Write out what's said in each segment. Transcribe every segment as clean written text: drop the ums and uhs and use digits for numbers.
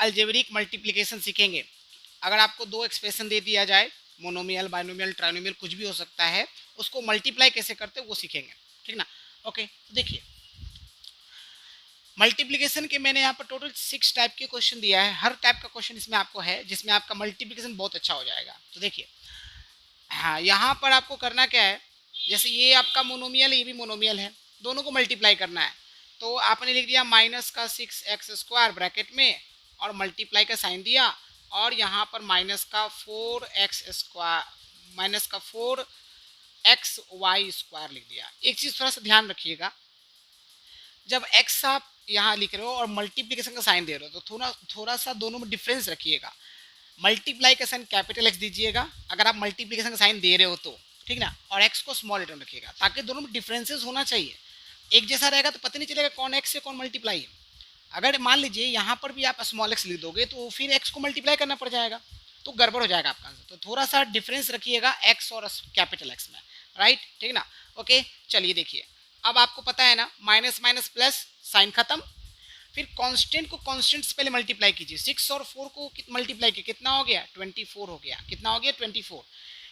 Algebraic multiplication सीखेंगे। अगर आपको दो एक्सप्रेशन दे दिया जाए, मोनोमियल, बाइनोमियल, ट्राइनोमियल कुछ भी हो सकता है, उसको मल्टीप्लाई कैसे करते हैं वो सीखेंगे, ठीक ना। ओके, तो देखिए मल्टीप्लिकेशन के मैंने यहाँ पर टोटल 6 टाइप के क्वेश्चन दिया है। हर टाइप का क्वेश्चन इसमें आपको है जिसमें आपका मल्टीप्लिकेशन बहुत अच्छा हो जाएगा। तो देखिए हाँ, यहाँ पर आपको करना क्या है, जैसे ये आपका मोनोमियल है, ये भी मोनोमियल है, दोनों को मल्टीप्लाई करना है। तो आपने लिख दिया माइनस का 6x² ब्रैकेट में और मल्टीप्लाई का साइन दिया, और यहाँ पर माइनस का 4x² माइनस का 4xy² लिख दिया। एक चीज़ थोड़ा सा ध्यान रखिएगा, जब x आप यहाँ लिख रहे हो और मल्टीप्लिकेशन का साइन दे रहे हो तो थोड़ा सा दोनों में डिफरेंस रखिएगा। मल्टीप्लाई का साइन कैपिटल एक्स दीजिएगा अगर आप मल्टीप्लिकेशन का साइन दे रहे हो तो, ठीक ना, और एक्स को स्मॉल लेटर में रखिएगा ताकि दोनों में डिफरेंसेस होना चाहिए। एक जैसा रहेगा तो पता नहीं चलेगा कौन एक्स है कौन मल्टीप्लाई है। अगर मान लीजिए यहाँ पर भी आप स्मॉल एक्स लिख दोगे तो फिर एक्स को मल्टीप्लाई करना पड़ जाएगा, तो गड़बड़ हो जाएगा आपका आंसर। तो थोड़ा सा डिफरेंस रखिएगा एक्स और कैपिटल एक्स में, राइट, ठीक ना। ओके, चलिए देखिए, अब आपको पता है ना माइनस माइनस प्लस, साइन खत्म। फिर कांस्टेंट को कांस्टेंट से पहले मल्टीप्लाई कीजिए। 6 और 4 को मल्टीप्लाई किया, कितना हो गया 24 हो गया। कितना हो गया 24।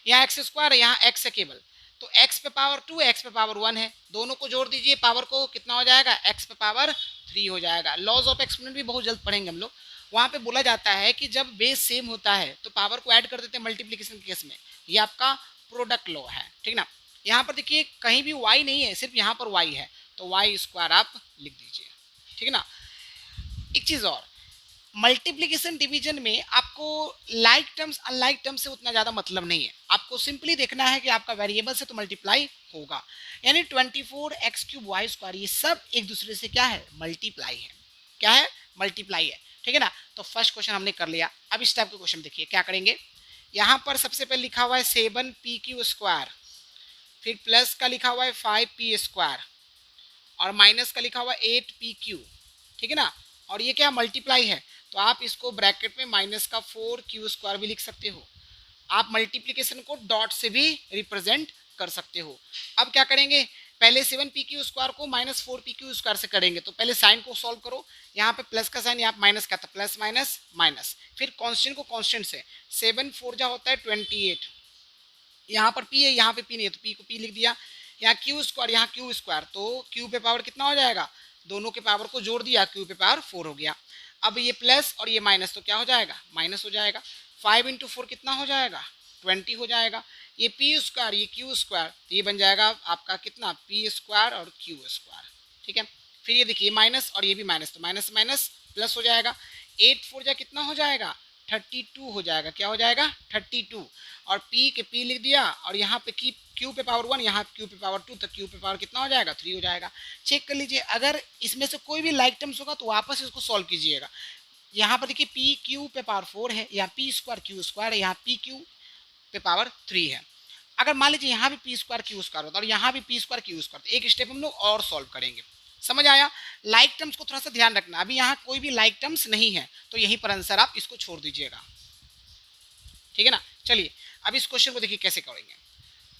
यहाँ x² है, यहाँ x है केवल, तो x पे पावर 2 है, x पे पावर 1 है, दोनों को जोड़ दीजिए पावर को, कितना हो जाएगा x पे पावर 3 हो जाएगा। लॉज ऑफ एक्सपोनेंट भी बहुत जल्द पढ़ेंगे हम लोग। वहाँ पे बोला जाता है कि जब बेस सेम होता है तो पावर को ऐड कर देते हैं मल्टीप्लिकेशन के केस में, ये आपका प्रोडक्ट लॉ है, ठीक ना। यहाँ पर देखिए कहीं भी y नहीं है, सिर्फ यहाँ पर y है, तो y² आप लिख दीजिए, ठीक ना। एक चीज़ और, मल्टीप्लिकेशन डिवीजन में आपको लाइक टर्म्स अनलाइक टर्म्स से उतना ज़्यादा मतलब नहीं है। आपको सिंपली देखना है कि आपका वेरिएबल से तो मल्टीप्लाई होगा, यानी 24x³ ये सब एक दूसरे से क्या है, मल्टीप्लाई है। क्या है, मल्टीप्लाई है, ठीक है ना। तो फर्स्ट क्वेश्चन हमने कर लिया। अब इस टाइप के क्वेश्चन देखिए क्या करेंगे। यहाँ पर सबसे पहले लिखा हुआ है 7pq², फिर प्लस का लिखा हुआ है 5p² और माइनस का लिखा हुआ है 8pq, ठीक है ना। और ये क्या मल्टीप्लाई है, तो आप इसको ब्रैकेट में माइनस का 4q² भी लिख सकते हो। आप मल्टीप्लिकेशन को डॉट से भी रिप्रेजेंट कर सकते हो। अब क्या करेंगे, पहले 7pq² को माइनस 4pq² से करेंगे, तो पहले साइन को सॉल्व करो। यहाँ पे प्लस का साइन, यहाँ माइनस का, तो प्लस माइनस माइनस, फिर कांस्टेंट को कांस्टेंट से, 7 4 जा होता है 28, यहाँ पर p है, यहाँ पे p नहीं है तो p को p लिख दिया। यहाँ q², यहाँ q², तो q पे पावर कितना हो जाएगा, दोनों के पावर को जोड़ दिया, q पे पावर 4 हो गया। अब ये प्लस और ये माइनस, तो क्या हो जाएगा, माइनस हो जाएगा। 5 × 4 कितना हो जाएगा, 20 हो जाएगा। ये p², ये q², ये बन जाएगा आपका कितना, p² और q², ठीक है। फिर ये देखिए माइनस और ये भी माइनस, तो माइनस माइनस प्लस हो जाएगा। 8 4 जा कितना हो जाएगा, 32 हो जाएगा। क्या हो जाएगा, 32। और p के p लिख दिया, और यहाँ पे q पे पावर 1, यहाँ q पे पावर 2, तो q पे पावर कितना हो जाएगा, 3 हो जाएगा। चेक कर लीजिए, अगर इसमें से कोई भी लाइक टर्म्स होगा तो वापस इसको सॉल्व कीजिएगा। यहाँ पर देखिए p q पे पावर 4 है, यहाँ p² q² है, यहाँ p q पे पावर 3 है। अगर मान लीजिए यहाँ भी p² q² होता और यहाँ भी p² q², तो एक स्टेप हम लोग और सॉल्व करेंगे। समझ आया। लाइक टर्म्स को थोड़ा सा ध्यान रखना, अभी यहाँ कोई भी लाइक टर्म्स नहीं है तो यहीं पर आंसर आप इसको छोड़ दीजिएगा, ठीक है ना। चलिए अब इस क्वेश्चन को देखिए कैसे करेंगे।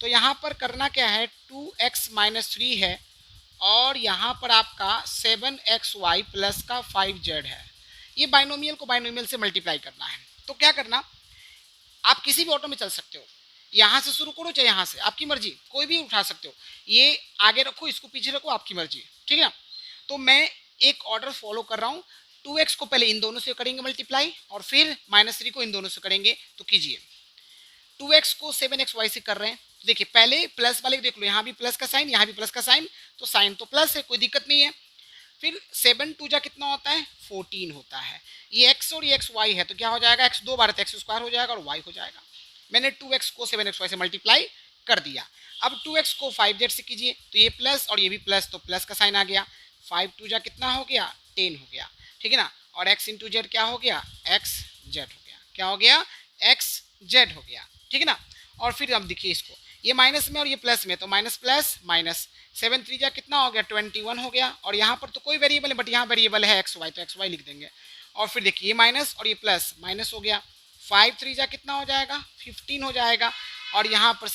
तो यहाँ पर करना क्या है, 2x - 3 है और यहाँ पर आपका 7xy प्लस का 5z है। ये बाइनोमियल को बाइनोमियल से मल्टीप्लाई करना है। तो क्या करना, आप किसी भी ऑटो में चल सकते हो, यहाँ से शुरू करो चाहे यहाँ से, आपकी मर्जी, कोई भी उठा सकते हो। ये आगे रखो, इसको पीछे रखो, आपकी मर्जी, ठीक है। तो मैं एक ऑर्डर फॉलो कर रहा हूँ। 2x को पहले इन दोनों से करेंगे मल्टीप्लाई और फिर -3 को इन दोनों से करेंगे। तो कीजिए, 2x को 7xy से कर रहे हैं। तो देखिए पहले प्लस वाले देख लो, यहाँ भी प्लस का साइन, यहाँ भी प्लस का साइन, तो साइन तो प्लस है, कोई दिक्कत नहीं है। फिर 7 2 जा कितना होता है, 14 होता है। ये x और ये xy है, तो क्या हो जाएगा, x 2 बार x² हो जाएगा और y हो जाएगा। मैंने 2x को 7xy से मल्टीप्लाई कर दिया। अब 2x को 5z से कीजिए, तो ये प्लस और ये भी प्लस, तो प्लस का साइन आ गया। 5 2 जा कितना हो गया, 10 हो गया, ठीक है ना। और x × z क्या हो गया, xz हो गया। क्या हो गया, xz हो गया, ठीक है ना। और फिर अब देखिए इसको, ये माइनस में और ये प्लस में, तो माइनस प्लस माइनस, 7 3 जा कितना हो गया, 21 हो गया। और यहाँ पर तो कोई वेरिएबल है, बट यहाँ वेरिएबल है xy, तो xy लिख देंगे। और फिर देखिए ये माइनस और ये प्लस, माइनस हो गया। 5 3 जा कितना हो जाएगा, 15 हो जाएगा। और यहाँ पर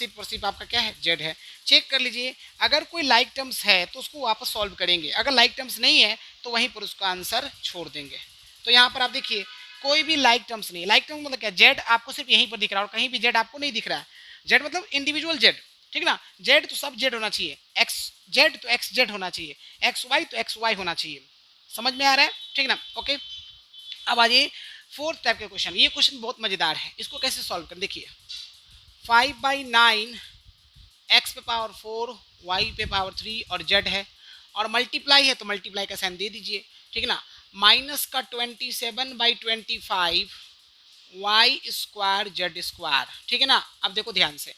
आपका क्या है, z है। चेक कर लीजिए, अगर कोई लाइक टर्म्स है तो उसको वापस सॉल्व करेंगे, अगर लाइक टर्म्स नहीं है तो वहीं पर उसका आंसर छोड़ देंगे। तो यहाँ पर आप देखिए कोई भी लाइक टर्म्स नहीं, लाइक टर्म्स मतलब क्या, जेड आपको सिर्फ यहीं पर दिख रहा है और कहीं भी जेड आपको नहीं दिख रहा है। जेड मतलब इंडिविजुअल जेड, ठीक ना, जेड तो सब जेड होना चाहिए, एक्स जेड तो एक्स जेड होना चाहिए, एक्स वाई तो एक्स वाई होना चाहिए। समझ में आ रहा है, ठीक ना, ओके। अब आ जाइए फोर्थ टाइप के क्वेश्चन। ये क्वेश्चन बहुत मजेदार है, इसको कैसे सॉल्व कर, देखिए 5/9 एक्स पे पावर 4 वाई पे पावर 3 और जेड है, और मल्टीप्लाई है तो मल्टीप्लाई का साइन दे दीजिए, ठीक है ना। माइनस का 27/25 वाई स्क्वायर जेड स्क्वायर, ठीक है ना। अब देखो ध्यान से,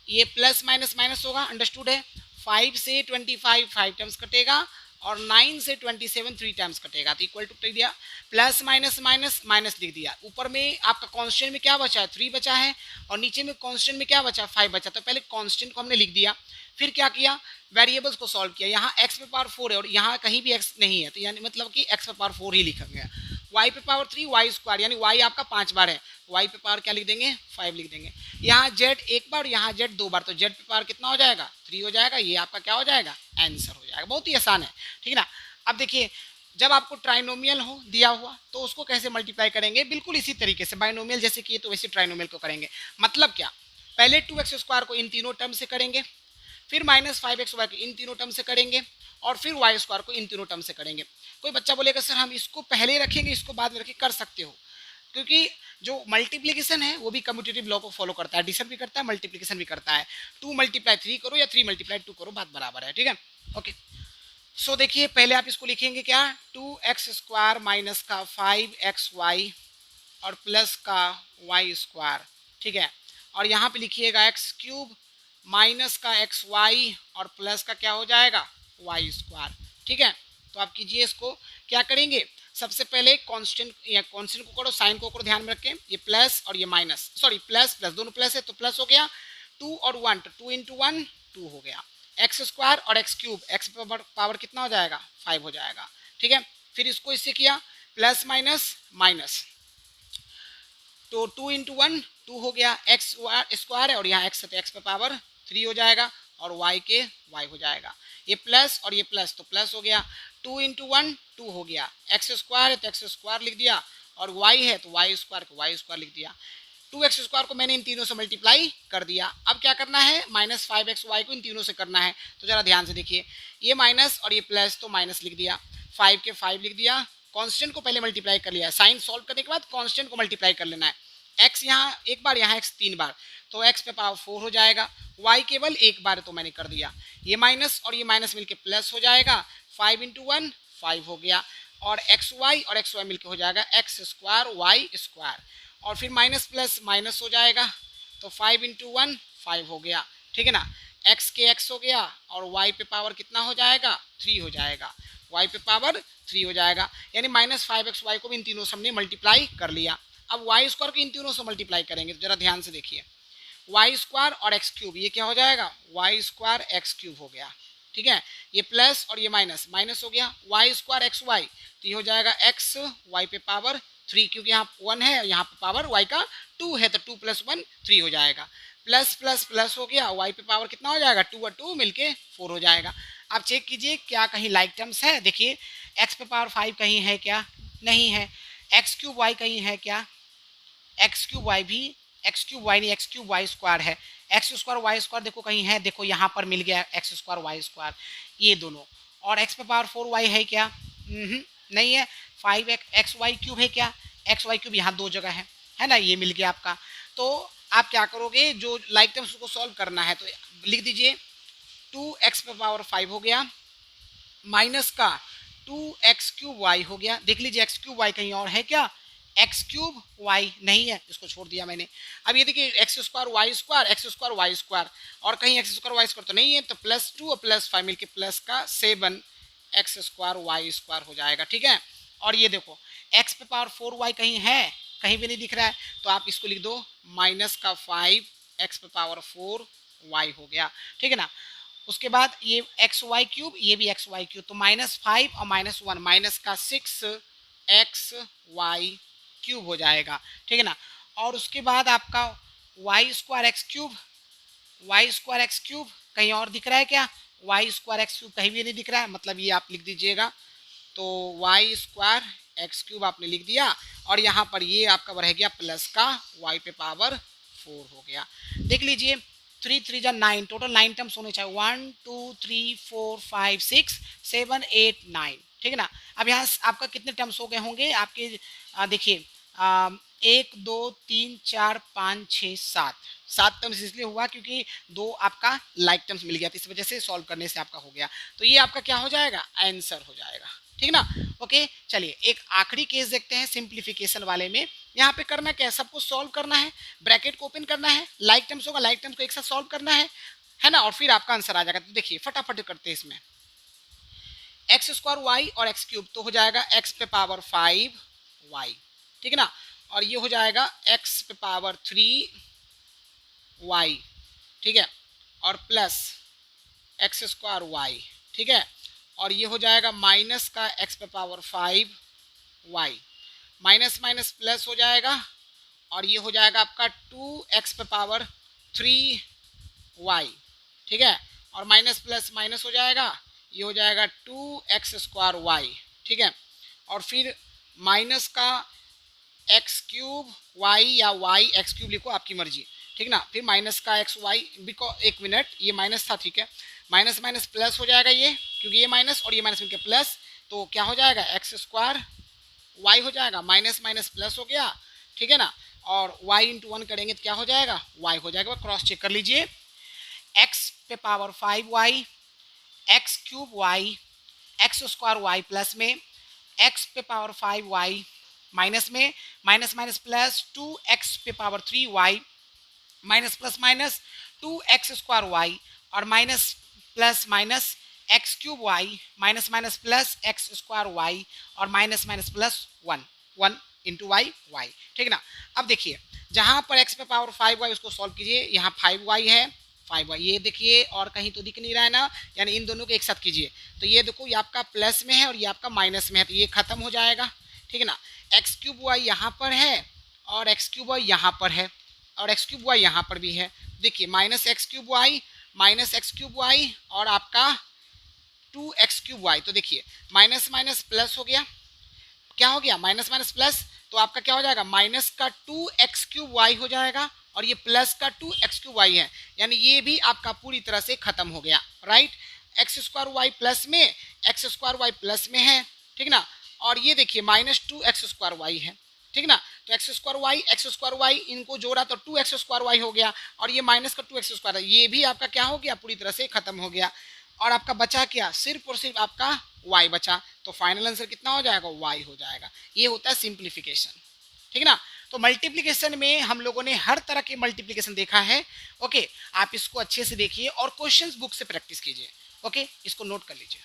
ये प्लस माइनस माइनस होगा, अंडरस्टूड है। 5 से 25 5 टाइम्स कटेगा, और 9 से 27 3 टाइम्स कटेगा, तो इक्वल टू लिख दिया, प्लस माइनस माइनस माइनस लिख दिया। ऊपर में आपका कांस्टेंट में क्या बचा है, 3 बचा है, और नीचे में कांस्टेंट में क्या बचा, 5 बचा। तो पहले कांस्टेंट को हमने लिख दिया, फिर क्या किया, वेरिएबल्स को सॉल्व किया। यहाँ x पे पावर 4 है और यहाँ कहीं भी x नहीं है, तो यानी मतलब कि x पे पावर 4 ही लिखा गया। y पे पावर 3 वाई स्क्वायर, यानी y आपका 5 बार है, y पे पावर क्या लिख देंगे, 5 लिख देंगे। यहाँ z एक बार, यहाँ z 2 बार, तो z पे पावर कितना हो जाएगा, 3 हो जाएगा। ये आपका क्या हो जाएगा, आंसर हो जाएगा। बहुत ही आसान है, ठीक है ना। अब देखिए, जब आपको ट्राइनोमियल हो दिया हुआ तो उसको कैसे मल्टीप्लाई करेंगे, बिल्कुल इसी तरीके से, बाइनोमियल जैसे किए तो वैसे ट्राइनोमियल को करेंगे। मतलब क्या, पहले 2x स्क्वायर को इन तीनों टर्म से करेंगे, फिर -5xy को इन तीनों टर्म से करेंगे, और फिर वाई स्क्वायर को इन तीनों टर्म से करेंगे। कोई बच्चा बोलेगा सर हम इसको पहले रखेंगे इसको बाद में रखें, कर सकते हो, क्योंकि जो मल्टीप्लिकेशन है वो भी कम्यूटेटिव लॉ को फॉलो करता है, एडिशन भी करता है, मल्टीप्लिकेशन भी करता है। 2 × 3 करो या 3 × 2 करो, बात बराबर है, ठीक है, ओके। सो देखिए, पहले आप इसको लिखेंगे क्या, 2x स्क्वायर माइनस का 5xy और प्लस का वाई स्क्वायर, ठीक है। और यहाँ पे लिखिएगा एक्स क्यूब माइनस का एक्स वाई और प्लस का क्या हो जाएगा, वाई स्क्वायर, ठीक है। तो आप कीजिए इसको, क्या करेंगे, सबसे पहले कांस्टेंट या कांस्टेंट को करो, साइन को करो ध्यान में रखें, ये प्लस और ये माइनस, सॉरी प्लस प्लस दोनों प्लस है तो प्लस हो गया, 2 और 1 तो 2 × 1 2 हो गया, एक्स स्क्वायर और एक्स क्यूब, एक्स पावर कितना हो जाएगा, 5 हो जाएगा, ठीक है। फिर इसको इससे किया, प्लस माइनस माइनस, तो 2 × 1 2 हो गया, एक्स स्क्वायर है और यहाँ एक्स है तो एक्स पे पावर 3 हो जाएगा, और वाई के वाई हो जाएगा। ये प्लस और ये प्लस तो प्लस हो गया, 2 × 1 2 हो गया, एक्स स्क्वायर है तो एक्स स्क्वायर लिख दिया, और वाई है तो वाई स्क्वायर को वाई स्क्वायर लिख दिया। 2x स्क्वायर को मैंने इन तीनों से मल्टीप्लाई कर दिया। अब क्या करना है, -5xy को इन तीनों से करना है, तो जरा ध्यान से देखिए, ये माइनस और ये प्लस तो माइनस लिख दिया, 5 के 5 लिख दिया, कांस्टेंट को पहले मल्टीप्लाई कर लिया, साइन सॉल्व करने के बाद कांस्टेंट को मल्टीप्लाई कर लेना है। x यहाँ एक बार, यहाँ x 3 बार, तो x पे पावर 4 हो जाएगा, y केवल एक बार तो मैंने कर दिया, ये माइनस और ये माइनस मिलके प्लस हो जाएगा, 5 × 1 5 हो गया, और xy और xy मिलके हो जाएगा x स्क्वायर वाई स्क्वायर, और फिर माइनस प्लस माइनस हो जाएगा, तो 5 × 1 5 हो गया, ठीक है ना। x के x हो गया, और y पे पावर कितना हो जाएगा, 3 हो जाएगा, y पे पावर 3 हो जाएगा, यानी -5xy को भी इन तीनों से हमने मल्टीप्लाई कर लिया। अब वाई स्क्वायर को इन तीनों से मल्टीप्लाई करेंगे, तो जरा ध्यान से देखिए, वाई स्क्वायर और एक्स क्यूब, ये क्या हो जाएगा, वाई स्क्वायर एक्स क्यूब हो गया, ठीक है। ये प्लस और ये माइनस माइनस हो गया, वाई स्क्वायर एक्स वाई, तो ये हो जाएगा एक्स वाई पे पावर 3, क्योंकि यहाँ 1 है, यहाँ पे पावर वाई का 2 है, तो 2 + 1 3 हो जाएगा, प्लस प्लस प्लस हो गया, वाई पे पावर कितना हो जाएगा, 2 और 2 मिलके 4 हो जाएगा। आप चेक कीजिए क्या कहीं लाइक टर्म्स है, देखिए एक्स पे पावर 5 कहीं है क्या, नहीं है, एक्स क्यूब वाई कहीं है क्या, एक्स क्यूब वाई भी, एक्स क्यूब वाई नहीं, एक्स क्यूब वाई स्क्वायर है, एक्स स्क्वायर वाई स्क्वायर देखो कहीं है, देखो यहाँ पर मिल गया एक्स स्क्वायर वाई स्क्वायर, ये दोनों, और एक्स पे पावर 4 वाई है क्या, नहीं है, 5 एक्स वाई क्यूब है क्या, एक्स वाई क्यूब यहाँ 2 जगह है ना, ये मिल गया आपका। तो आप क्या करोगे, जो लाइक टर्म्स को सॉल्व करना है तो लिख दीजिए, 2x पे पावर 5 हो गया, माइनस का 2x क्यूब वाई हो गया, देख लीजिए x क्यूब वाई कहीं और है क्या, एक्स क्यूब वाई नहीं है, इसको छोड़ दिया मैंने। अब ये देखिए x square y square, x square y square, और कहीं एक्स स्क्वायर वाई स्क्वायर तो नहीं है, तो +2 और +5 मिलके प्लस का 7 एक्स स्क्वायर वाई स्क्वायर हो जाएगा, ठीक है। और ये देखो एक्स पे पावर 4 वाई कहीं है, कहीं भी नहीं दिख रहा है, तो आप इसको लिख दो माइनस का 5 एक्स पे पावर 4 वाई हो गया, ठीक है ना। उसके बाद ये एक्स वाई क्यूब, ये भी एक्स वाई क्यूब, तो -5 और -1 माइनस का 6 एक्स वाई क्यूब हो जाएगा, ठीक है ना। और उसके बाद आपका y square x cube, y square x cube कहीं और दिख रहा है क्या, वाई स्क्वायर एक्स क्यूब कहीं भी नहीं दिख रहा है, मतलब ये आप लिख दीजिएगा, तो वाई स्क्वायर एक्स क्यूब आपने लिख दिया और यहाँ पर ये आपका रह गया प्लस का वाई पे पावर 4 हो गया। देख लीजिए 3 3 जा 9, टोटल 9 टर्म्स होने चाहिए, 1 2 3 4 5 6 7 8 9, ठीक है ना। अब यहाँ आपका कितने टर्म्स हो गए होंगे आपके, देखिए 1 2 3 4 5 6 7 7 टर्म्स इसलिए हुआ क्योंकि 2 आपका लाइक टर्म्स मिल गया, तो इस वजह से सॉल्व करने से आपका हो गया। तो ये आपका क्या हो जाएगा, आंसर हो जाएगा, ठीक ना। ओके चलिए एक आखिरी केस देखते हैं सिंप्लीफिकेशन वाले में। यहाँ पे करना क्या है, सबको सॉल्व करना है, ब्रैकेट को ओपन करना है, लाइक टर्म्स होगा, लाइक टर्म्स को एक साथ सॉल्व करना है ना, और फिर आपका आंसर आ जाएगा। तो देखिए फटाफट करते हैं इसमें, एक्स स्क्वायर वाई और एक्स क्यूब तो हो जाएगा एक्स पे पावर 5 वाई, ठीक है ना, और ये हो जाएगा एक्स पे पावर 3 वाई, ठीक है, और प्लस एक्स स्क्वायर वाई, ठीक है, और ये हो जाएगा माइनस का एक्स पे power 5 y, minus minus plus हो जाएगा और ये हो जाएगा आपका 2x पे पावर 3 वाई, ठीक है, और माइनस प्लस माइनस हो जाएगा, ये हो जाएगा 2x स्क्वायर वाई, ठीक है, और फिर माइनस का एक्स क्यूब वाई या वाई एक्स क्यूब लिखो आपकी मर्जी, ठीक ना, फिर माइनस का एक्स वाई, बिकॉज एक मिनट ये माइनस था, ठीक है, माइनस माइनस प्लस हो जाएगा ये, क्योंकि ये माइनस और ये माइनस मिलकर प्लस, तो क्या हो जाएगा एक्स स्क्वायर वाई हो जाएगा, माइनस माइनस प्लस हो गया, ठीक है ना, और y इंटू 1 करेंगे तो क्या हो जाएगा, y हो जाएगा। क्रॉस चेक कर लीजिए, x पे power 5 y, x cube y, x square y plus में x पे पावर 5 वाई, माइनस में माइनस माइनस प्लस 2x पे power 3 y, minus plus minus 2x square y, और minus plus minus x cube y, minus minus plus x square y, और minus minus plus 1 into y y, ठीक है ना। अब देखिए जहाँ पर x पे पावर 5 वाई उसको सॉल्व कीजिए, यहाँ 5 वाई है, 5 वाई ये देखिए, और कहीं तो दिख नहीं रहा है ना, यानी इन दोनों को एक साथ कीजिए, तो ये देखो ये आपका प्लस में है और ये आपका माइनस में है, तो ये खत्म हो जाएगा, ठीक है ना। एक्स क्यूब वाई यहाँ पर है और एक्स क्यूब वाई यहाँ पर है और एक्स क्यूब वाई यहाँ पर भी है, देखिए minus x cube y minus x cube y और आपका 2x क्यूब वाई, तो देखिए माइनस माइनस प्लस हो गया, क्या हो गया माइनस माइनस प्लस, तो आपका क्या हो जाएगा माइनस का 2x क्यूब वाई हो जाएगा और ये प्लस का 2x क्यूब वाई है, यानी ये भी आपका पूरी तरह से खत्म हो गया, right. X square y plus में, एक्स स्क्वायर वाई प्लस में है, ठीक ना, और ये देखिए माइनस 2x स्क्वायर वाई है, ठीक ना, तो एक्स स्क्वायर वाई इनको जोड़ा तो 2x स्क्वायर वाई हो गया, और ये माइनस का 2x स्क्वायर, ये भी आपका क्या हो गया पूरी तरह से खत्म हो गया, और आपका बचा क्या, सिर्फ और सिर्फ आपका y बचा, तो फाइनल आंसर कितना हो जाएगा, y हो जाएगा। ये होता है सिंप्लीफिकेशन, ठीक है ना। तो मल्टीप्लिकेशन में हम लोगों ने हर तरह के मल्टीप्लिकेशन देखा है, ओके, आप इसको अच्छे से देखिए और क्वेश्चंस बुक से प्रैक्टिस कीजिए, ओके, इसको नोट कर लीजिए।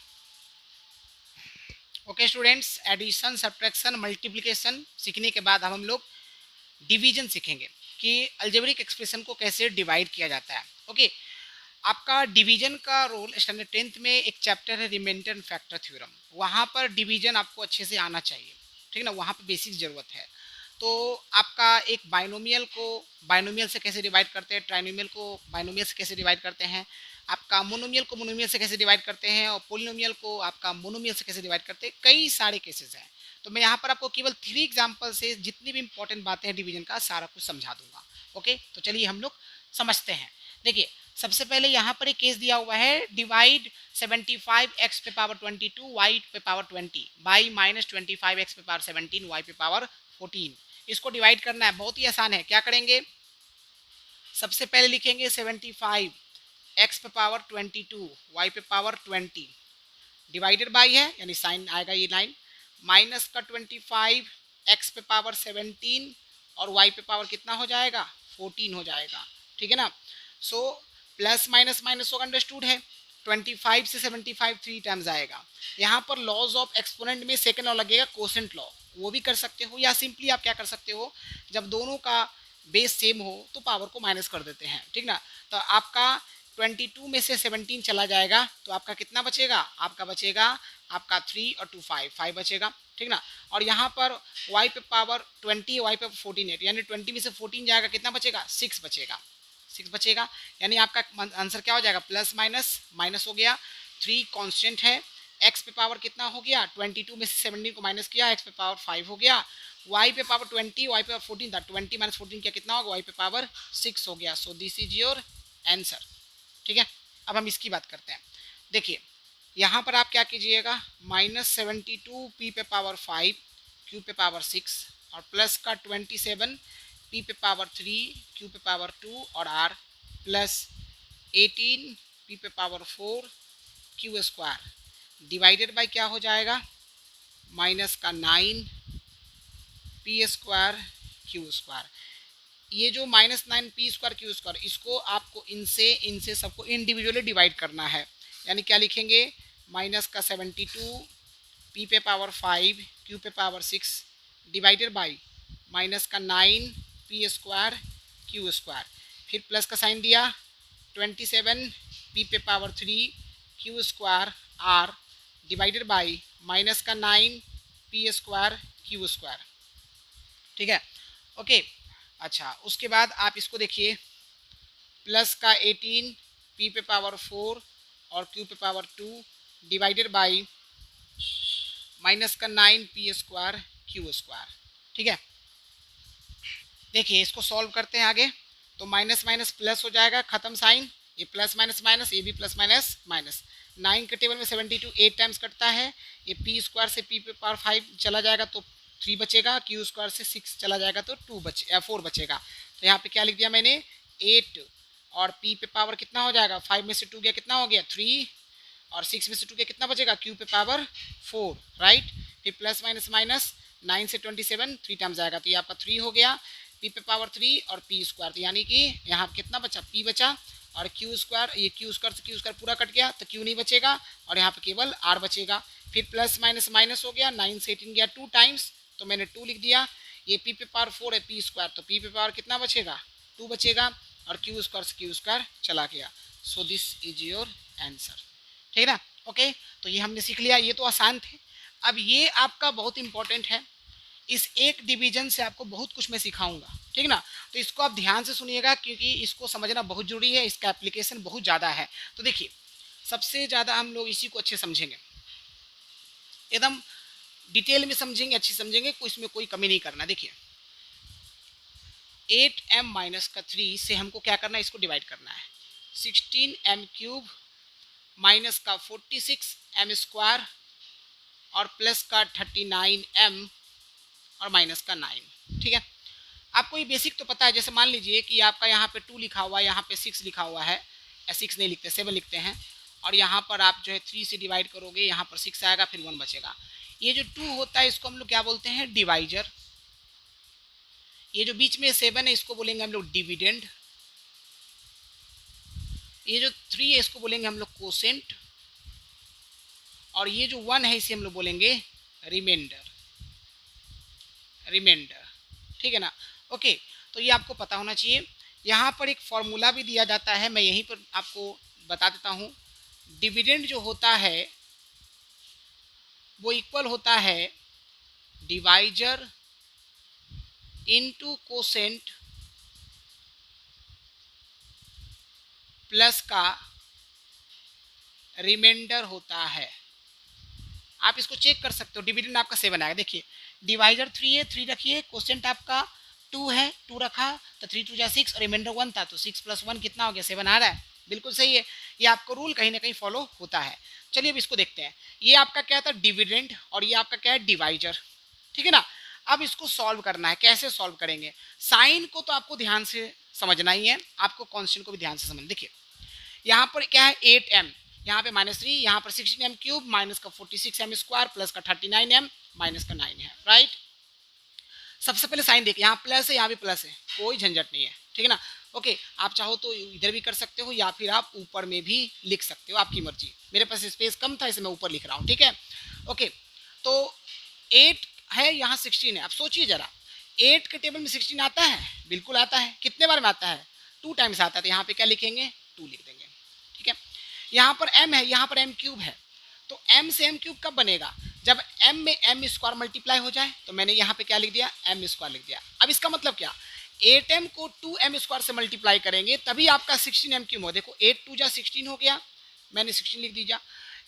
Okay students, addition subtraction multiplication सीखने के बाद अब हम लोग डिवीजन सीखेंगे कि अलजेब्रिक एक्सप्रेशन को कैसे डिवाइड किया जाता है, ओके। आपका डिवीजन का रोल स्टैंडर्ड 10th में एक चैप्टर है रिमेंडर फैक्टर थ्योरम, वहाँ पर डिवीजन आपको अच्छे से आना चाहिए, ठीक है ना, वहाँ पर बेसिक ज़रूरत है। तो आपका एक बाइनोमियल को बाइनोमियल से कैसे डिवाइड करते हैं, ट्राइनोमियल को बाइनोमियल से कैसे डिवाइड करते हैं, आपका मोनोमियल को मोनोमियल से कैसे डिवाइड करते हैं, और पोलिनोमियल को आपका मोनोमियल से कैसे डिवाइड करते हैं, कई सारे केसेस हैं। तो मैं यहाँ पर आपको केवल 3 एग्जाम्पल से जितनी भी इंपॉर्टेंट बातें हैं डिवीजन का सारा कुछ समझा दूंगा, ओके। तो चलिए हम लोग समझते हैं। देखिए सबसे पहले यहाँ पर एक केस दिया हुआ है, डिवाइड 75 एक्स पे पावर 22 वाई पे पावर 20 बाई माइनस 25 एक्स पे पावर 17 वाई पे पावर 14। इसको डिवाइड करना है, बहुत ही आसान है। क्या करेंगे, सबसे पहले लिखेंगे 75 एक्स पे पावर 22 वाई पे पावर 20 डिवाइडेड बाई है, यानी साइन आएगा ये लाइन, माइनस का 25 एक्स पे पावर 17 और वाई पे पावर कितना हो जाएगा 14 हो जाएगा, ठीक है ना। सो प्लस माइनस माइनस होगा, अंडरस्टूड है। 25 से 75 3 टाइम्स आएगा। यहाँ पर लॉज ऑफ एक्सपोनेंट में सेकंड लॉ लगेगा, कोसेंट लॉ, वो भी कर सकते हो, या सिंपली आप क्या कर सकते हो, जब दोनों का बेस सेम हो तो पावर को माइनस कर देते हैं, ठीक ना। तो आपका 22 में से 17 चला जाएगा तो आपका कितना बचेगा, आपका बचेगा आपका 3 और 2 5 बचेगा, ठीक ना। और यहाँ पर y पे पावर 20 y पे 14 है, यानी 20 में से 14 जाएगा, कितना बचेगा 6 बचेगा, 6 बचेगा, यानी आपका आंसर क्या हो जाएगा, प्लस माइनस माइनस हो गया, 3 कांस्टेंट है, एक्स पे पावर कितना हो गया 22 में से 17 को माइनस किया, एक्स पे पावर 5 हो गया, वाई पे पावर 20, वाई पे पावर 14 था, 20 माइनस 14 क्या कितना होगा, वाई पे पावर 6 हो गया। So this is your answer. ठीक है, अब हम इसकी बात करते हैं। देखिए यहाँ पर आप क्या कीजिएगा, -72 पी पे पावर 5 क्यू पे पावर 6 और प्लस का 27 पी पे पावर 3 क्यू पे पावर 2 और आर प्लस 18 पी पे power 4 Q square divided by क्या हो जाएगा, माइनस का 9 पी स्क्वायर क्यू स्क्वायर। ये जो -9 पी स्क्वायर क्यू स्क्वायर, इसको आपको इनसे सबको इंडिविजुअली डिवाइड करना है। यानी क्या लिखेंगे, माइनस का 72 पी पे पावर 5 क्यू पे पावर 6 डिवाइडेड बाई माइनस का 9 पी स्क्वायर क्यू स्क्वायर, फिर प्लस का साइन दिया 27 पी पे power 3 q square r divided by minus का 9 पी स्क्वायर क्यू स्क्वायर। ठीक है, ओके। अच्छा, उसके बाद आप इसको देखिए, प्लस का 18 पी पे पावर 4 और क्यू पे पावर 2 डिवाइडेड बाई माइनस का 9 पी स्क्वायर क्यू स्क्वायर। ठीक है, देखिए इसको सॉल्व करते हैं आगे, तो माइनस माइनस प्लस हो जाएगा, खत्म साइन, ये प्लस माइनस माइनस, ये भी प्लस माइनस माइनस। 9 के टेबल में 72 8 टाइम्स कटता है, ये पी स्क्वायर से पी पे पावर 5 चला जाएगा तो 3 बचेगा, क्यू स्क्वायर से 6 चला जाएगा तो 4 बचेगा। तो यहाँ पे क्या लिख दिया मैंने 8 और पी पे पावर कितना हो जाएगा, 5 में से 2 गया कितना हो गया 3 और 6 में से 2 गया कितना बचेगा, क्यू पे पावर 4 राइट। फिर प्लस माइनस माइनस 9 से 27 3 टाइम्स जाएगा तो ये आपका 3 हो गया, पी पे पावर 3 और पी स्क्वायर, तो यानी कि यहाँ कितना बचा पी बचा और क्यू स्क्वायर, ये क्यू स्क्वायर से क्यू स्क्वायर पूरा कट गया तो क्यू नहीं बचेगा और यहाँ पे केवल आर बचेगा। फिर प्लस माइनस माइनस हो गया, 9 से 18 गया 2 टाइम्स तो मैंने 2 लिख दिया, ये पी पे पावर 4 है पी स्क्वायर तो पी पे पावर कितना बचेगा 2 बचेगा और क्यू स्क्वायर से क्यू स्क्वायर चला गया। So this is your answer. ठीक है ना, ओके। तो ये हमने सीख लिया, ये तो आसान थे। अब ये आपका बहुत इंपॉर्टेंट है, इस एक डिवीजन से आपको बहुत कुछ मैं सिखाऊंगा, ठीक है ना। तो इसको आप ध्यान से सुनिएगा क्योंकि इसको समझना बहुत जरूरी है, इसका एप्लीकेशन बहुत ज़्यादा है। तो देखिए सबसे ज़्यादा हम लोग इसी को अच्छे समझेंगे, एकदम डिटेल में समझेंगे, अच्छी समझेंगे, कोई इसमें कोई कमी नहीं करना। देखिए 8m माइनस का 3 से हमको क्या करना है, इसको डिवाइड करना है। 16m क्यूब माइनस का 46m स्क्वायर और प्लस का 39m और माइनस का 9। ठीक है, आपको ये बेसिक तो पता है। जैसे मान लीजिए कि आपका यहाँ पे 2 लिखा हुआ है, यहाँ पे 6 लिखा हुआ है, या 6 नहीं लिखते 7 लिखते हैं, और यहाँ पर आप जो है 3 से डिवाइड करोगे, यहाँ पर 6 आएगा फिर 1 बचेगा। ये जो 2 होता है इसको हम लोग क्या बोलते हैं, डिवाइजर। ये जो बीच में 7 है इसको बोलेंगे हम लोग डिविडेंड। ये जो 3 है इसको बोलेंगे हम लोग कोसेंट, और ये जो 1 है इसे हम लोग बोलेंगे रिमाइंडर। ठीक है ना, ओके। तो ये आपको पता होना चाहिए। यहाँ पर एक फॉर्मूला भी दिया जाता है, मैं यहीं पर आपको बता देता हूँ। डिविडेंड जो होता है वो इक्वल होता है डिवाइजर इनटू कोसेंट प्लस का रिमाइंडर होता है। आप इसको चेक कर सकते हो, डिविडेंड आपका 7 आएगा। देखिए डिवाइजर 3 है, 3 रखिए, कोसेंट आपका 2 है, 2 रखा तो 3 2 6 और रिमाइंडर 1 था तो 6 + 1 कितना हो गया, 7 आ रहा है। बिल्कुल सही है, ये आपको रूल कहीं ना कहीं फॉलो होता है। चलिए अब इसको देखते हैं। ये आपका क्या था, डिविडेंड, और ये आपका क्या है, डिवाइजर। ठीक है ना। अब इसको सॉल्व करना है, कैसे सॉल्व करेंगे। साइन को तो आपको ध्यान से समझना ही है, आपको कॉन्स्टेंट को भी ध्यान से समझना। देखिए यहाँ पर क्या है 8m, यहाँ पे -3, यहाँ पर 16m क्यूब माइनस का 46m स्क्वायर प्लस का 39m माइनस का 9 है, राइट। सबसे पहले साइन देखिए, यहाँ प्लस है यहाँ भी प्लस है, कोई झंझट नहीं है, ठीक है ना। ओके, आप चाहो तो इधर भी कर सकते हो या फिर आप ऊपर में भी लिख सकते हो, आपकी मर्जी। मेरे पास स्पेस कम था इसलिए मैं ऊपर लिख रहा हूँ, ठीक है। ओके, तो 8 है, यहाँ 16 है। अब सोचिए जरा, 8 के टेबल में 16 आता है, बिल्कुल आता है। कितने बार में आता है, 2 टाइम्स आता है, तो यहाँ पे क्या लिखेंगे 2 लिख देंगे, ठीक है। यहाँ पर m है, यहाँ पर m क्यूब है, तो m से m क्यूब कब बनेगा, जब m में m स्क्वायर मल्टीप्लाई हो जाए। तो मैंने यहाँ पे क्या लिख दिया, m स्क्वायर लिख दिया। अब इसका मतलब क्या, 8m को 2m स्क्वायर से मल्टीप्लाई करेंगे तभी आपका 16m क्यूब हो। देखो 8 2 जा 16 हो गया, मैंने 16 लिख दीजिए।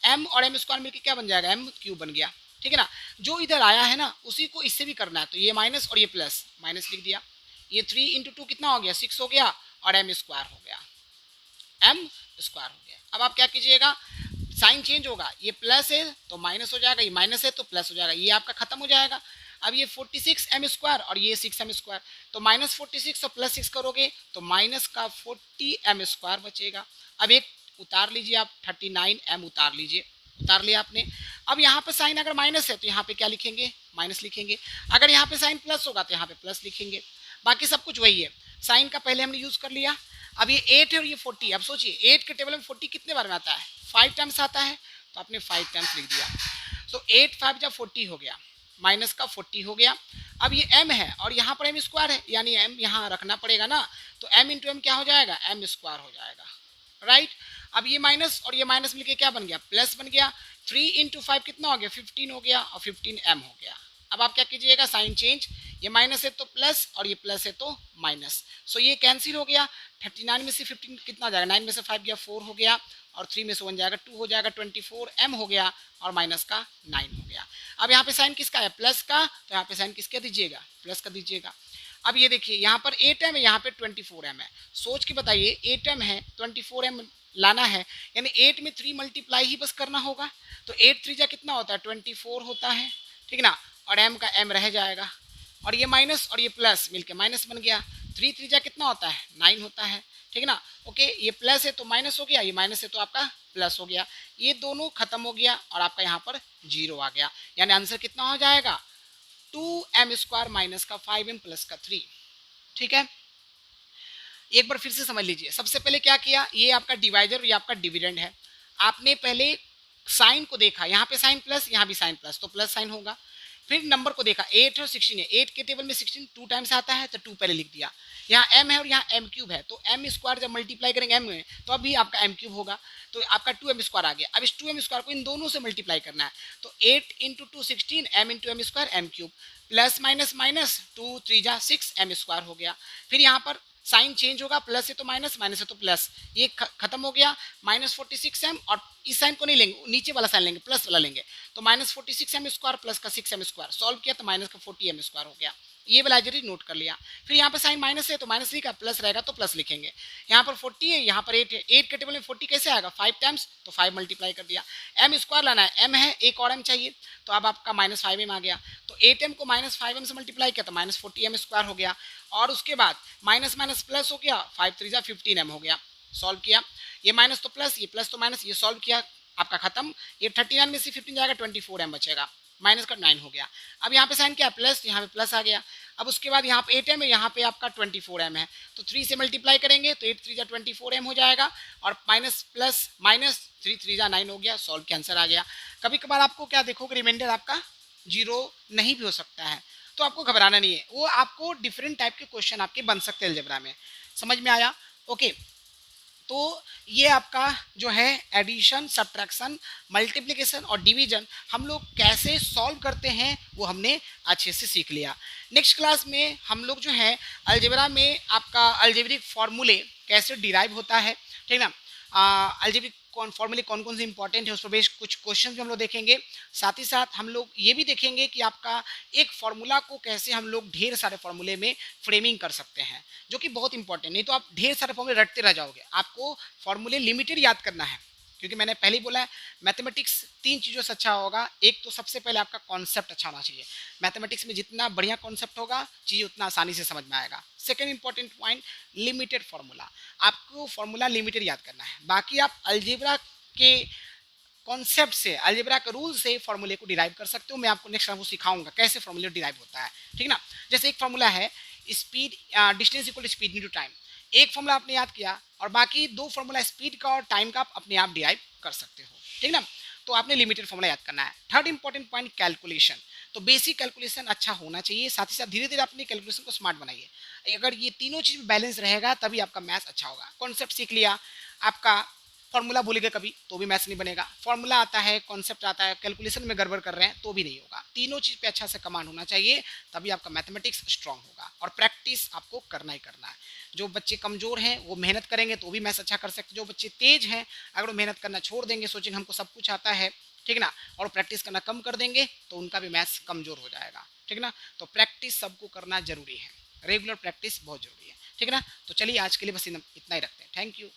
m और m स्क्वायर मिलकर क्या बन जाएगा, m क्यूब बन गया, ठीक है ना। जो इधर आया है ना उसी को इससे भी करना है, तो ये माइनस और ये प्लस, माइनस लिख दिया, ये 3 इंटू 2 कितना हो गया, 6 हो गया, और m स्क्वायर हो गया, m स्क्वायर हो गया। अब आप क्या कीजिएगा, साइन चेंज होगा, ये प्लस है तो माइनस हो जाएगा, ये माइनस है तो प्लस हो जाएगा, ये आपका खत्म हो जाएगा। अब ये 46 m स्क्वायर और ये 6 m स्क्वायर, तो माइनस 46 और प्लस 6 करोगे तो माइनस का 40 m स्क्वायर बचेगा। अब एक उतार लीजिए आप, 39 m उतार लीजिए, उतार लिया आपने। अब यहाँ पे साइन अगर माइनस है तो यहाँ पे क्या लिखेंगे, माइनस लिखेंगे, अगर यहाँ पे साइन प्लस होगा तो यहाँ पे प्लस लिखेंगे, बाकी सब कुछ वही है। साइन का पहले हमने यूज कर लिया। अब ये 8 है और ये 40, अब सोचिए 8 के टेबल में 40 कितने बार में आता है, 5 टाइम्स आता है, तो आपने 5 टाइम्स लिख दिया, तो 8 5 जब 40 हो गया, माइनस का 40 हो गया। अब ये m है और यहाँ पर m स्क्वायर है, यानी m यहाँ रखना पड़ेगा ना, तो m इंटू एम क्या हो जाएगा, m स्क्वायर हो जाएगा, राइट। अब ये माइनस और ये माइनस मिलके क्या बन गया, प्लस बन गया, 3 इंटू 5 कितना हो गया, 15 हो गया, और 15 m हो गया। अब आप क्या कीजिएगा, साइन चेंज, ये माइनस है तो प्लस और ये प्लस है तो माइनस, सो ये कैंसिल हो गया। 39 में से 15 कितना जाएगा, 9 में से 5 गया 4 हो गया, और 3 में से 1 जाएगा 2 हो जाएगा, 24 m हो गया, और माइनस का 9 हो गया। अब यहाँ पे साइन किसका है, प्लस का, तो यहाँ पे साइन किसका दीजिएगा, प्लस का दीजिएगा। अब ये देखिए यहाँ पर 8m है, यहाँ पे 24m है, सोच के बताइए 8m है 24m लाना है, यानी 8 में 3 मल्टीप्लाई ही बस करना होगा, तो 8 3 जा कितना होता है, 24 होता है, ठीक ना, और m का m रह जाएगा, और ये माइनस और ये प्लस मिलके माइनस बन गया, 3 3 जा कितना होता है, 9 होता है, ठीक ना। ओके, ये प्लस है तो माइनस हो गया, ये माइनस है तो आपका प्लस हो गया, ये दोनों खत्म हो गया, और आपका यहाँ पर 0 आ गया, यानी आंसर कितना हो जाएगा, 2m स्क्वायर माइनस का 5m प्लस का 3, ठीक है। एक बार फिर से समझ लीजिए, सबसे पहले क्या किया, ये आपका डिवाइजर, ये आपका डिविडेंड है, आपने पहले साइन को देखा, यहाँ पे साइन प्लस, यहाँ भी साइन प्लस, तो प्लस साइन होगा। फिर नंबर को देखा, 8 और 16 है, 8 के टेबल में 16 2 टाइम्स आता है, तो 2 पहले लिख दिया। यहाँ m है और यहाँ m क्यूब है, तो m स्क्वायर जब मल्टीप्लाई करेंगे m में तो अभी आपका m क्यूब होगा, तो आपका 2m स्क्वायर आ गया। अब इस 2m स्क्वायर को इन दोनों से मल्टीप्लाई करना है, तो 8 into 2 16, m into m square m cube, plus minus minus 2 3 जा 6 m स्क्वायर हो गया। फिर यहाँ पर साइन चेंज होगा, प्लस है तो माइनस, माइनस है तो प्लस, ये खत्म हो गया, माइनस 46m, और इस साइन को नहीं लेंगे, नीचे वाला साइन लेंगे, प्लस वाला लेंगे, तो माइनस 46m स्क्वायर प्लस का 6m स्क्वायर, सॉल्व किया तो माइनस का 40m स्क्वायर हो गया, ये वाला जरूर नोट कर लिया। फिर यहाँ पर साइन माइनस है तो माइनस लिखा, प्लस रहेगा तो प्लस लिखेंगे, यहाँ पर 40 है, यहाँ पर 8 है, 8 के टेबल में 40 कैसे आएगा, 5 टाइम्स, तो 5 मल्टीप्लाई कर दिया। m स्क्वायर लाना है, m है, एक और m चाहिए, तो अब आपका माइनस 5m आ गया, तो 8m को माइनस 5m से मल्टीप्लाई किया तो माइनस 40m स्क्वायर हो गया, और उसके बाद माइनस माइनस प्लस हो गया, 5 3 जा 15m हो गया, सॉल्व किया, ये माइनस तो प्लस, ये प्लस तो माइनस, ये सॉल्व किया, आपका खत्म, ये 39 में से 15 जाएगा, 24m बचेगा, माइनस का 9 हो गया। अब यहाँ पे साइन क्या है, प्लस, यहाँ पे प्लस आ गया। अब उसके बाद यहाँ पे 8m है, यहाँ पे आपका 24m है, तो 3 से मल्टीप्लाई करेंगे तो 8 3 जा 24m हो जाएगा, और माइनस प्लस माइनस 3 3 जा 9 हो गया, सॉल्व के आंसर आ गया। कभी कभार आपको क्या देखोगे, रिमाइंडर आपका 0 नहीं भी हो सकता है, तो आपको घबराना नहीं है, वो आपको डिफरेंट टाइप के क्वेश्चन आपके बन सकते हैं अलजेब्रा में, समझ में आया। ओके, तो ये आपका जो है एडिशन, सब्ट्रैक्शन, मल्टीप्लिकेशन और डिवीजन हम लोग कैसे सॉल्व करते हैं वो हमने अच्छे से सीख लिया। नेक्स्ट क्लास में हम लोग जो है अलजेब्रा में आपका अलजेब्रिक फॉर्मूले कैसे डिराइव होता है, ठीक ना, अलजेब्रिक फॉर्मूले कौन कौन से इंपॉर्टेंट है उस पर बेस्ड कुछ क्वेश्चन भी हम लोग देखेंगे। साथ ही साथ हम लोग ये भी देखेंगे कि आपका एक फॉर्मूला को कैसे हम लोग ढेर सारे फॉर्मूले में फ्रेमिंग कर सकते हैं, जो कि बहुत इंपॉर्टेंट, नहीं तो आप ढेर सारे फॉर्मूले रटते रह जाओगे, आपको फॉर्मूले लिमिटेड याद करना है, क्योंकि मैंने पहले ही बोला है मैथमेटिक्स 3 चीज़ों से अच्छा होगा। एक तो सबसे पहले आपका कॉन्सेप्ट अच्छा होना चाहिए, मैथमेटिक्स में जितना बढ़िया कॉन्सेप्ट होगा चीज़ उतना आसानी से समझ में आएगा। Second important point, limited formula, आपको फार्मूला लिमिटेड याद करना है, बाकी आप अलजेब्रा के कॉन्सेप्ट से, अलजेब्रा के रूल से फार्मूले को डिराइव कर सकते हो। मैं आपको नेक्स्ट वो सिखाऊंगा कैसे फार्मूले डिराइव होता है, ठीक ना। जैसे एक फार्मूला है speed, distance equal to speed into time, एक फार्मूला आपने याद किया, और बाकी 2 फार्मूला स्पीड का और टाइम का आप अपने आप डिराइव कर सकते हो, ठीक ना। तो आपने लिमिटेड फार्मूला याद करना है। थर्ड इंपॉर्टेंट पॉइंट, कैलकुलेशन, तो बेसिक कैलकुलेशन अच्छा होना चाहिए, साथ ही साथ धीरे धीरे अपनी कैलकुलेशन को स्मार्ट बनाइए। अगर ये तीनों चीज़ बैलेंस रहेगा तभी आपका मैथ्स अच्छा होगा। कॉन्सेप्ट सीख लिया, आपका फॉर्मूला भूलेगा कभी तो भी मैथ्स नहीं बनेगा, फॉर्मूला आता है, कॉन्सेप्ट आता है, कैलकुलेशन में गड़बड़ कर रहे हैं तो भी नहीं होगा। तीनों चीज़ पे अच्छा से कमांड होना चाहिए, तभी आपका मैथमेटिक्स स्ट्रांग होगा, और प्रैक्टिस आपको करना ही करना है। जो बच्चे कमज़ोर हैं वो मेहनत करेंगे तो भी मैथ्स अच्छा कर सकते हैं, जो बच्चे तेज हैं अगर वो मेहनत करना छोड़ देंगे, सोचेंगे हमको सब कुछ आता है, ठीक ना, और प्रैक्टिस करना कम कर देंगे तो उनका भी मैथ्स कमज़ोर हो जाएगा, ठीक ना। तो प्रैक्टिस सबको करना जरूरी है, रेगुलर प्रैक्टिस बहुत जरूरी है, ठीक है ना। तो चलिए आज के लिए बस इतना ही रखते हैं। Thank you.